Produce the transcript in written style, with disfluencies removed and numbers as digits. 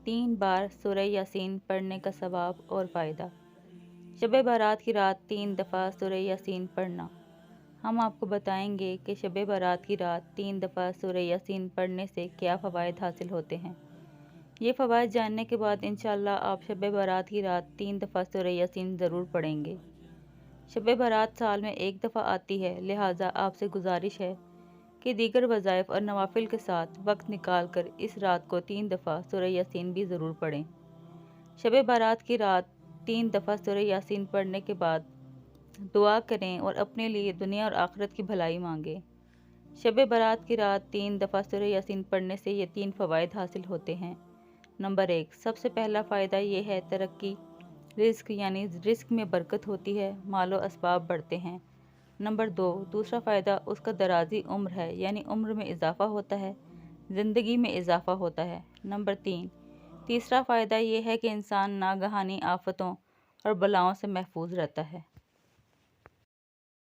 3 بار سورہ یاسین پڑھنے کا ثواب اور فائدہ۔ شب برات کی رات 3 دفعہ سورہ یاسین پڑھنا۔ ہم آپ کو بتائیں گے کہ شب برات کی رات 3 دفعہ سورہ یاسین پڑھنے سے کیا فوائد حاصل ہوتے ہیں۔ یہ فوائد جاننے کے بعد انشاءاللہ آپ شب برات کی رات 3 دفعہ سورہ یاسین ضرور پڑھیں گے۔ شب برات سال میں ایک دفعہ آتی ہے، لہٰذا آپ سے گزارش ہے کہ دیگر وظائف اور نوافل کے ساتھ وقت نکال کر اس رات کو 3 دفعہ سورہ یاسین بھی ضرور پڑھیں۔ شب برات کی رات 3 دفعہ سورہ یاسین پڑھنے کے بعد دعا کریں اور اپنے لیے دنیا اور آخرت کی بھلائی مانگیں۔ شب برات کی رات 3 دفعہ سورہ یاسین پڑھنے سے یہ 3 فوائد حاصل ہوتے ہیں۔ نمبر 1، سب سے پہلا فائدہ یہ ہے ترقی، رزق یعنی رزق میں برکت ہوتی ہے، مال و اسباب بڑھتے ہیں۔ نمبر 2، دوسرا فائدہ اس کا درازی عمر ہے، یعنی عمر میں اضافہ ہوتا ہے، زندگی میں اضافہ ہوتا ہے۔ نمبر 3، تیسرا فائدہ یہ ہے کہ انسان ناگہانی آفتوں اور بلاؤں سے محفوظ رہتا ہے۔